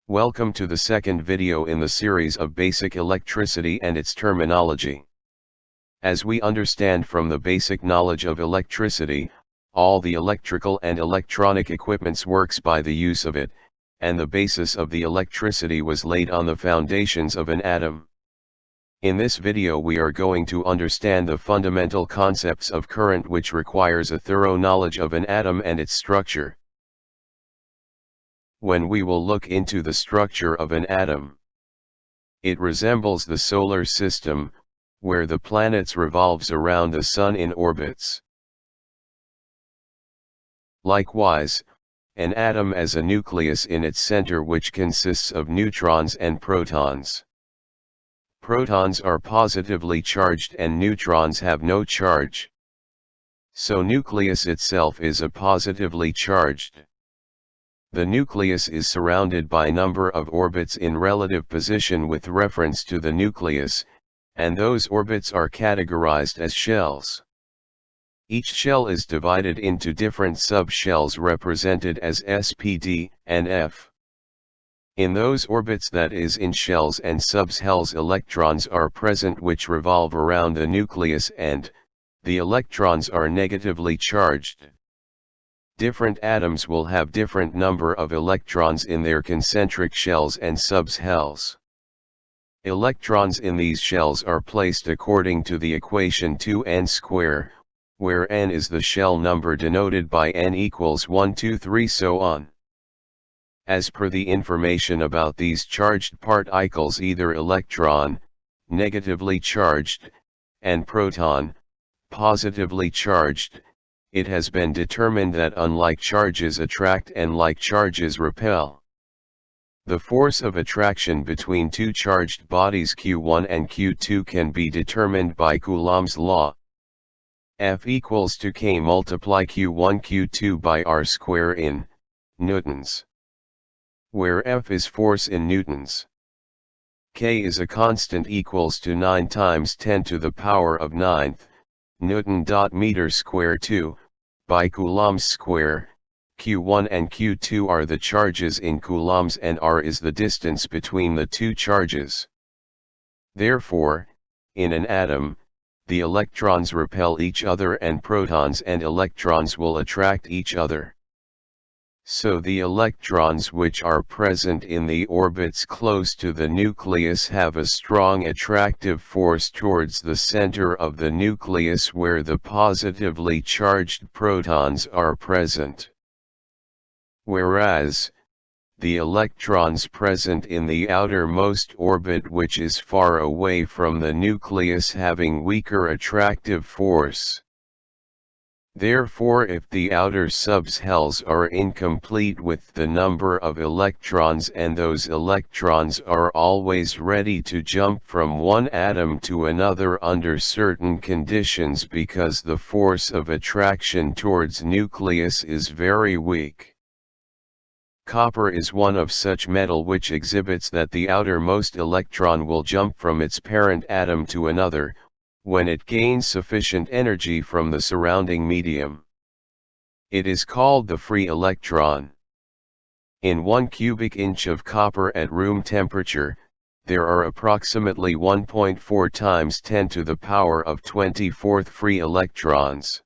Welcome to the second video in the series of basic electricity and its terminology. As we understand from the basic knowledge of electricity, all the electrical and electronic equipments works by the use of it, and the basis of the electricity was laid on the foundations of an atom. In this video we are going to understand the fundamental concepts of current, which requires a thorough knowledge of an atom and its structure. When we will look into the structure of an atom, it resembles the solar system, where the planets revolves around the sun in orbits. Likewise, an atom has a nucleus in its center which consists of neutrons and protons. Protons are positively charged and neutrons have no charge. So nucleus itself is a positively charged. The nucleus is surrounded by number of orbits in relative position with reference to the nucleus, and those orbits are categorized as shells. Each shell is divided into different subshells represented as S, P, D, and F. In those orbits, that is in shells and subshells, electrons are present which revolve around the nucleus, and the electrons are negatively charged. Different atoms will have different number of electrons in their concentric shells and subshells. Electrons in these shells are placed according to the equation 2n², where n is the shell number denoted by n equals 1, 2, 3, so on. As per the information about these charged particles, either electron, negatively charged, and proton, positively charged, it has been determined that unlike charges attract and like charges repel. The force of attraction between two charged bodies Q1 and Q2 can be determined by Coulomb's law. F equals to K multiply Q1 Q2 by R square in newtons, where F is force in newtons. K is a constant equals to 9 times 10 to the power of 9th, Newton.meter square 2, by Coulomb's square. Q1 and Q2 are the charges in coulombs and R is the distance between the two charges. Therefore, in an atom, the electrons repel each other and protons and electrons will attract each other. So the electrons which are present in the orbits close to the nucleus have a strong attractive force towards the center of the nucleus where the positively charged protons are present. Whereas, the electrons present in the outermost orbit, which is far away from the nucleus, having weaker attractive force. Therefore, if the outer subshells are incomplete with the number of electrons and those electrons are always ready to jump from one atom to another under certain conditions because the force of attraction towards nucleus is very weak. Copper is one of such metal which exhibits that the outermost electron will jump from its parent atom to another, when it gains sufficient energy from the surrounding medium. It is called the free electron. In 1 cubic inch of copper at room temperature, there are approximately 1.4 times 10 to the power of 24 free electrons.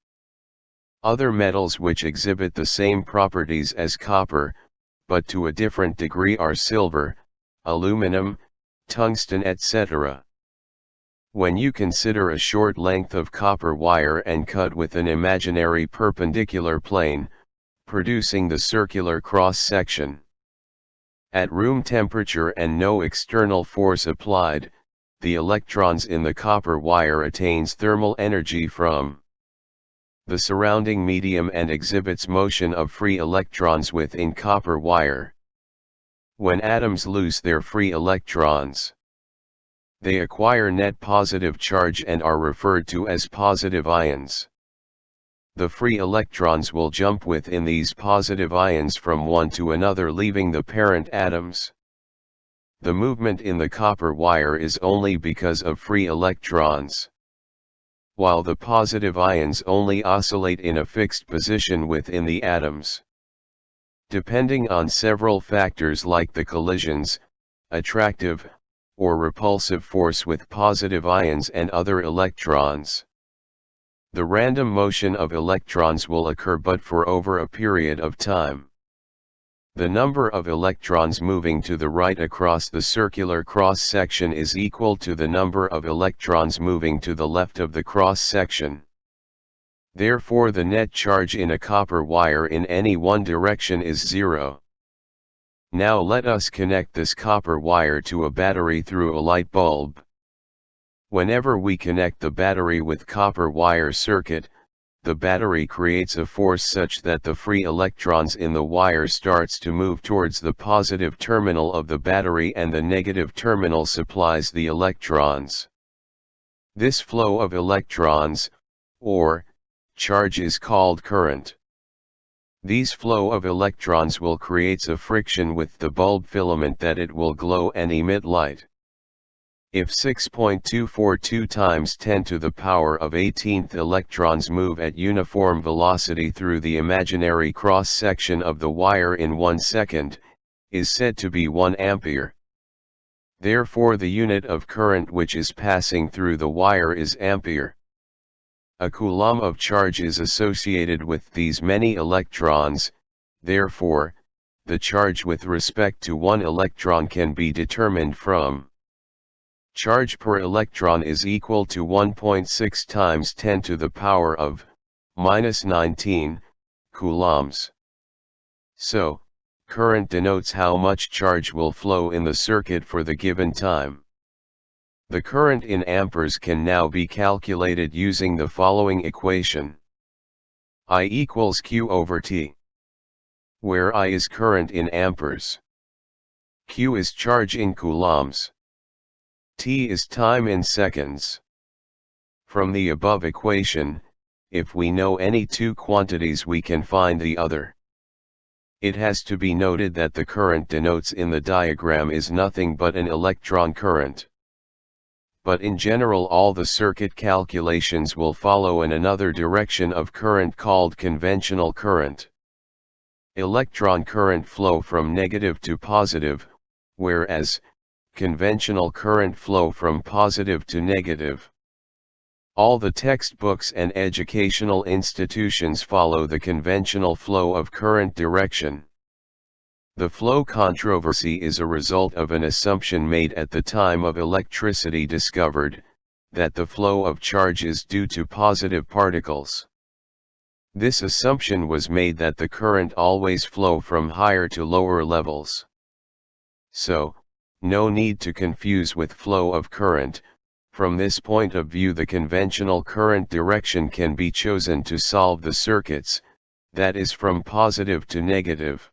Other metals which exhibit the same properties as copper, but to a different degree, are silver, aluminum, tungsten, etc. When you consider a short length of copper wire and cut with an imaginary perpendicular plane, producing the circular cross-section. At room temperature and no external force applied, the electrons in the copper wire attains thermal energy from the surrounding medium and exhibits motion of free electrons within copper wire. When atoms lose their free electrons, they acquire net positive charge and are referred to as positive ions. The free electrons will jump within these positive ions from one to another, leaving the parent atoms. The movement in the copper wire is only because of free electrons, while the positive ions only oscillate in a fixed position within the atoms. depending on several factors like the collisions, attractive, or repulsive force with positive ions and other electrons. The random motion of electrons will occur but for over a period of time. The number of electrons moving to the right across the circular cross-section is equal to the number of electrons moving to the left of the cross-section. Therefore, the net charge in a copper wire in any one direction is 0. Now let us connect this copper wire to a battery through a light bulb. Whenever we connect the battery with copper wire circuit, the battery creates a force such that the free electrons in the wire starts to move towards the positive terminal of the battery and the negative terminal supplies the electrons. This flow of electrons, or charge, is called current. These flow of electrons will create a friction with the bulb filament that it will glow and emit light. If 6.242 times 10 to the power of 18th electrons move at uniform velocity through the imaginary cross-section of the wire in 1 second, is said to be 1 ampere. Therefore the unit of current which is passing through the wire is ampere. A coulomb of charge is associated with these many electrons, therefore, the charge with respect to one electron can be determined from charge per electron is equal to 1.6 times 10 to the power of -19 coulombs. So, current denotes how much charge will flow in the circuit for the given time. The current in amperes can now be calculated using the following equation. I equals Q over T, where I is current in amperes, Q is charge in coulombs, T is time in seconds. From the above equation, if we know any two quantities we can find the other. It has to be noted that the current denotes in the diagram is nothing but an electron current. But in general all the circuit calculations will follow in another direction of current called conventional current. Electron current flow from negative to positive, whereas conventional current flow from positive to negative. All the textbooks and educational institutions follow the conventional flow of current direction. The flow controversy is a result of an assumption made at the time of electricity discovered, that the flow of charge is due to positive particles. This assumption was made that the current always flow from higher to lower levels. So, no need to confuse with flow of current. From this point of view the conventional current direction can be chosen to solve the circuits, that is from positive to negative.